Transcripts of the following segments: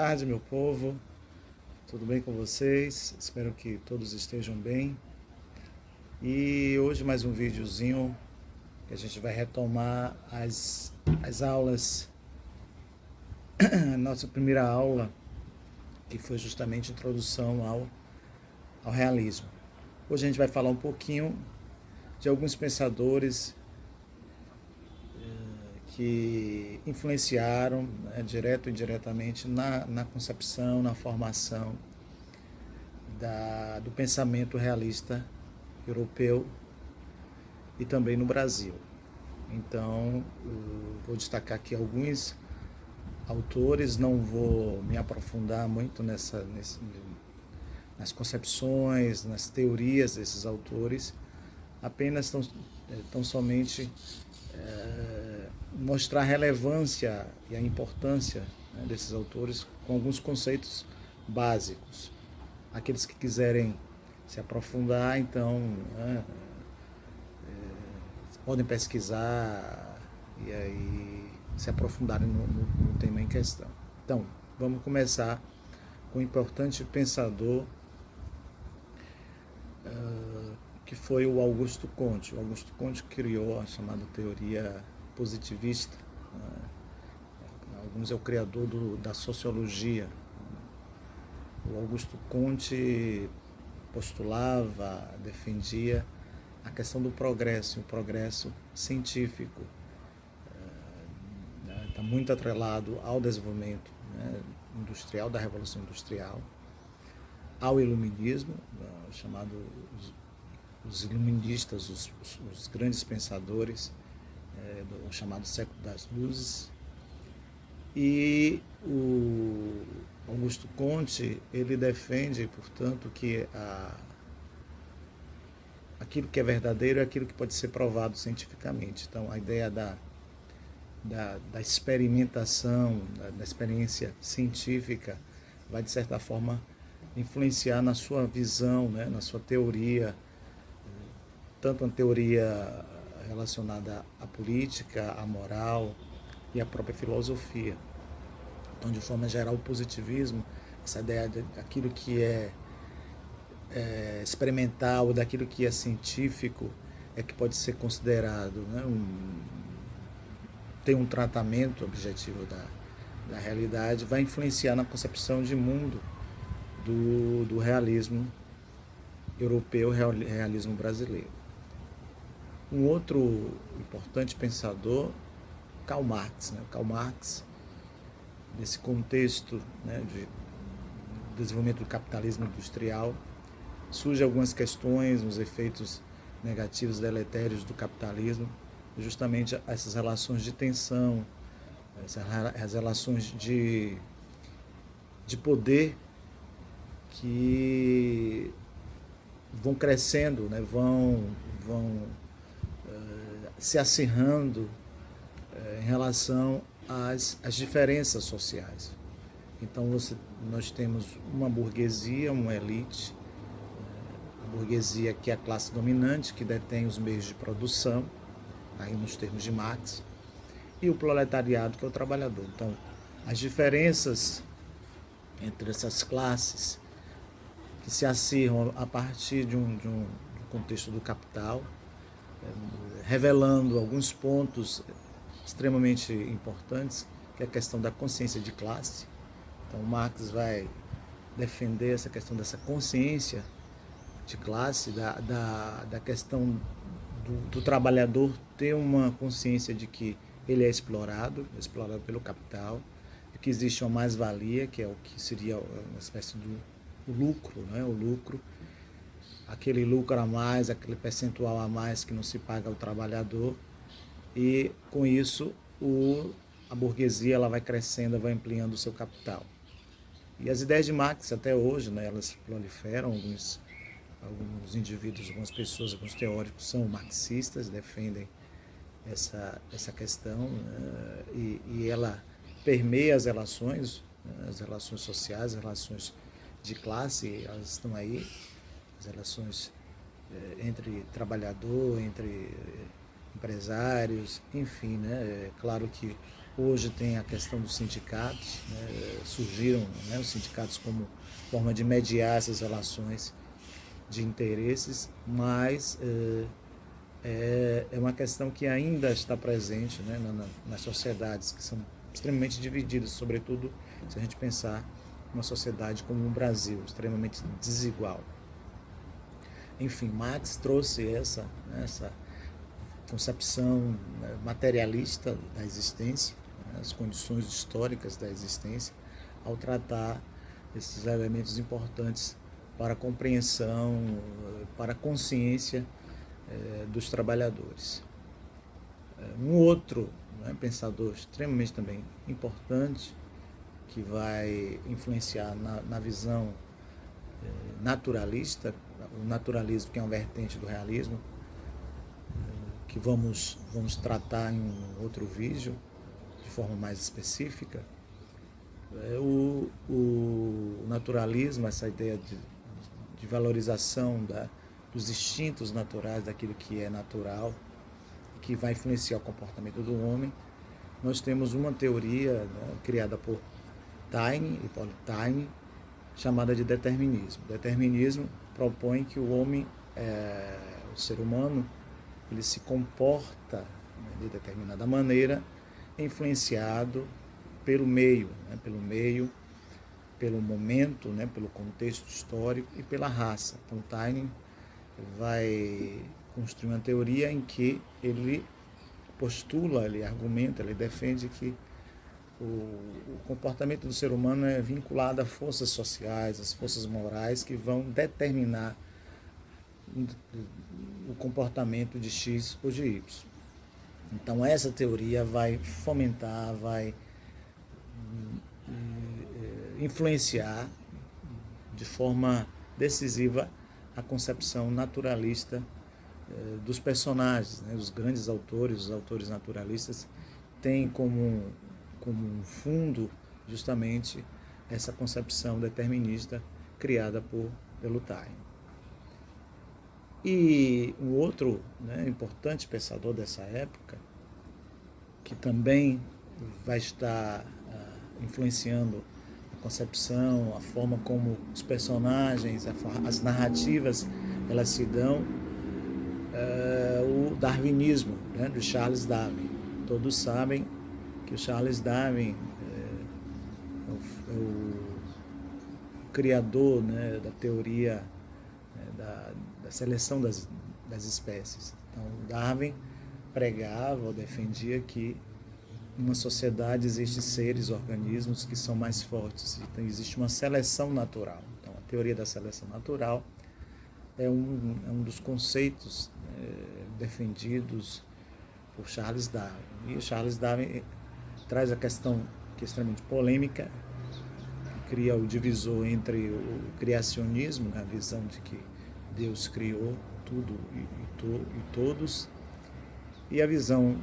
tarde, meu povo. Tudo bem com vocês? Espero que todos estejam bem. E hoje mais um videozinho que a gente vai retomar as aulas, a nossa primeira aula, que foi justamente a introdução ao realismo. Hoje a gente vai falar um pouquinho de alguns pensadores que influenciaram, né, direto e indiretamente na concepção, na formação do pensamento realista europeu e também no Brasil. Então, vou destacar aqui alguns autores, não vou me aprofundar muito nas concepções, nas teorias desses autores, apenas tão somente mostrar a relevância e a importância, né, desses autores com alguns conceitos básicos. Aqueles que quiserem se aprofundar, então, né, podem pesquisar e aí se aprofundarem no tema em questão. Então, vamos começar com um importante pensador que foi o Augusto Comte. O Augusto Comte criou a chamada teoria positivista. Alguns é o criador da sociologia. O Augusto Comte postulava, defendia a questão do progresso, o progresso científico. Está muito atrelado ao desenvolvimento, né, industrial, da Revolução Industrial, ao iluminismo, chamado os iluministas, os grandes pensadores do chamado século das luzes. E o Augusto Comte, ele defende, portanto, que aquilo que é verdadeiro é aquilo que pode ser provado cientificamente. Então, a ideia da experimentação, da experiência científica, vai, de certa forma, influenciar na sua visão, né, na sua teoria, tanto uma teoria relacionada à política, à moral e à própria filosofia. Então, de forma geral, o positivismo, essa ideia daquilo que é experimental, daquilo que é científico, é que pode ser considerado, né, tem um tratamento objetivo da realidade, vai influenciar na concepção de mundo do realismo europeu, realismo brasileiro. Um outro importante pensador, Karl Marx. Karl Marx, nesse contexto, né, de desenvolvimento do capitalismo industrial, surgem algumas questões, os efeitos negativos, deletérios do capitalismo, justamente essas relações de tensão, as relações de poder que vão crescendo, né, vão se acirrando em relação às diferenças sociais. Então nós temos uma burguesia, uma elite, a burguesia que é a classe dominante, que detém os meios de produção, aí nos termos de Marx, e o proletariado, que é o trabalhador. Então, as diferenças entre essas classes que se acirram a partir de um contexto do capital, revelando alguns pontos extremamente importantes, que é a questão da consciência de classe. Então, Marx vai defender essa questão dessa consciência de classe, da questão do trabalhador ter uma consciência de que ele é explorado pelo capital, de que existe uma mais-valia, que é o que seria uma espécie do lucro, né? O lucro, aquele lucro a mais, aquele percentual a mais que não se paga ao trabalhador, e com isso a burguesia ela vai crescendo, vai ampliando o seu capital. E as ideias de Marx até hoje, né, elas proliferam, alguns indivíduos, algumas pessoas, alguns teóricos são marxistas, defendem essa questão, né, e ela permeia as relações, né, as relações sociais, as relações de classe, elas estão aí, as relações entre trabalhador, entre empresários, enfim, né? É claro que Hoje tem a questão dos sindicatos, né? Surgiram, né, os sindicatos como forma de mediar essas relações de interesses, mas é uma questão que ainda está presente, né, nas sociedades que são extremamente divididas, sobretudo se a gente pensar uma sociedade como o Brasil, extremamente desigual. Enfim, Marx trouxe essa concepção materialista da existência, as condições históricas da existência, ao tratar esses elementos importantes para a compreensão, para a consciência dos trabalhadores. Um outro, né, pensador extremamente também importante, que vai influenciar na visão naturalista, o naturalismo, que é uma vertente do realismo, que vamos tratar em um outro vídeo, de forma mais específica. O naturalismo, essa ideia de valorização dos instintos naturais, daquilo que é natural, que vai influenciar o comportamento do homem. Nós temos uma teoria, né, criada por Hippolyte Taine, chamada de determinismo. O determinismo propõe que o homem, o ser humano, ele se comporta, né, de determinada maneira, influenciado pelo meio, pelo momento, né, pelo contexto histórico e pela raça. Então, Taine vai construir uma teoria em que ele postula, ele argumenta, ele defende que o comportamento do ser humano é vinculado a forças sociais, às forças morais que vão determinar o comportamento de X ou de Y. Então essa teoria vai fomentar, vai influenciar de forma decisiva a concepção naturalista dos personagens, né? Os grandes autores, os autores naturalistas, têm como um fundo justamente essa concepção determinista criada pelo Taine. E um outro, né, importante pensador dessa época, que também vai estar influenciando a concepção, a forma como os personagens, as narrativas, elas se dão, o darwinismo, né, do Charles Darwin. Todos sabem que o Charles Darwin é o criador, né, da teoria, né, da seleção das espécies. Então, Darwin pregava ou defendia que numa sociedade existem seres, organismos que são mais fortes. Então, existe uma seleção natural. Então, a teoria da seleção natural é um dos conceitos defendidos por Charles Darwin. E o Charles Darwin traz a questão que é extremamente polêmica, que cria o divisor entre o criacionismo, a visão de que Deus criou tudo e todos, e a visão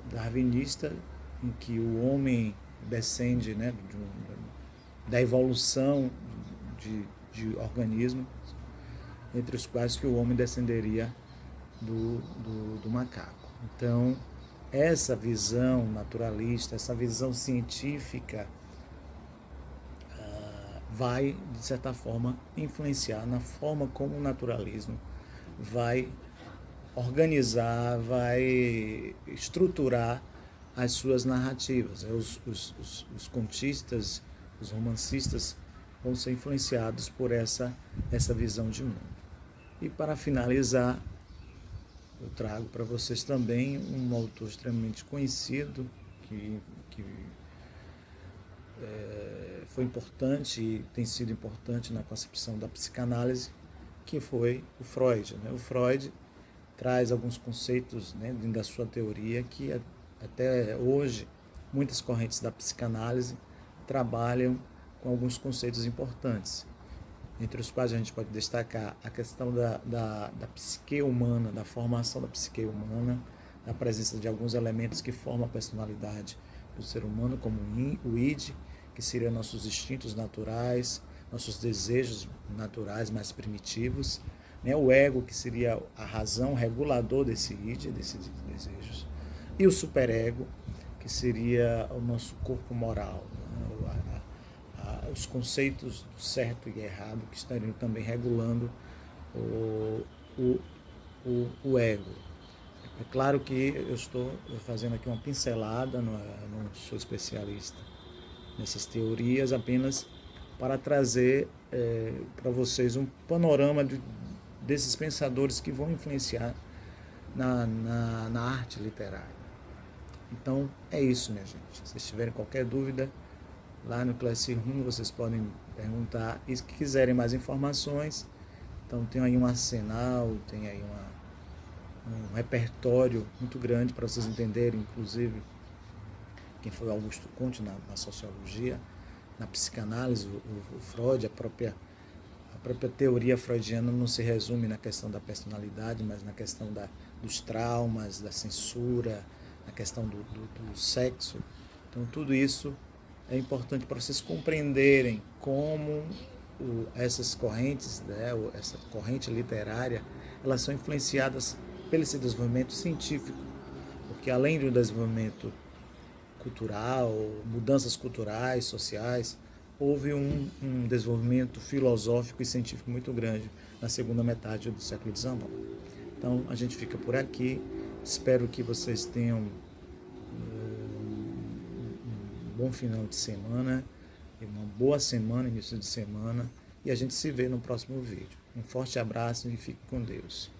darwinista, em que o homem descende, né, da evolução de organismos, entre os quais que o homem descenderia do macaco. Então, essa visão naturalista, essa visão científica, vai, de certa forma, influenciar na forma como o naturalismo vai organizar, vai estruturar as suas narrativas. Os contistas, os romancistas vão ser influenciados por essa visão de mundo. E para finalizar, eu trago para vocês também um autor extremamente conhecido, que foi importante e tem sido importante na concepção da psicanálise, que foi o Freud, né? O Freud traz alguns conceitos, né, dentro da sua teoria que até hoje muitas correntes da psicanálise trabalham com alguns conceitos importantes, entre os quais a gente pode destacar a questão da psique humana, da formação da psique humana, da presença de alguns elementos que formam a personalidade do ser humano, como o id, que seriam nossos instintos naturais, nossos desejos naturais mais primitivos, né? O ego, que seria a razão regulador desse id, desses desejos, e o superego, que que seria o nosso corpo moral, né? Os conceitos do certo e errado que estariam também regulando o, o, o ego. É claro que eu estou fazendo aqui uma pincelada, não sou especialista nessas teorias, apenas para trazer para vocês um panorama desses pensadores que vão influenciar na arte literária. Então é isso, minha gente. Se vocês tiverem qualquer dúvida, lá no Classroom vocês podem perguntar. E se quiserem mais informações, então tem aí um arsenal, tem aí um repertório muito grande para vocês entenderem, inclusive, quem foi Augusto Comte na sociologia, na psicanálise, o Freud, a própria teoria freudiana não se resume na questão da personalidade, mas na questão dos traumas, da censura, na questão do sexo. Então, tudo isso é importante para vocês compreenderem como essas correntes, né, essa corrente literária, elas são influenciadas pelo esse desenvolvimento científico, porque além do desenvolvimento cultural, mudanças culturais, sociais, houve um desenvolvimento filosófico e científico muito grande na segunda metade do século XIX. Então, a gente fica por aqui. Espero que vocês tenham um bom final de semana, uma boa semana, início de semana, e a gente se vê no próximo vídeo. Um forte abraço e fique com Deus.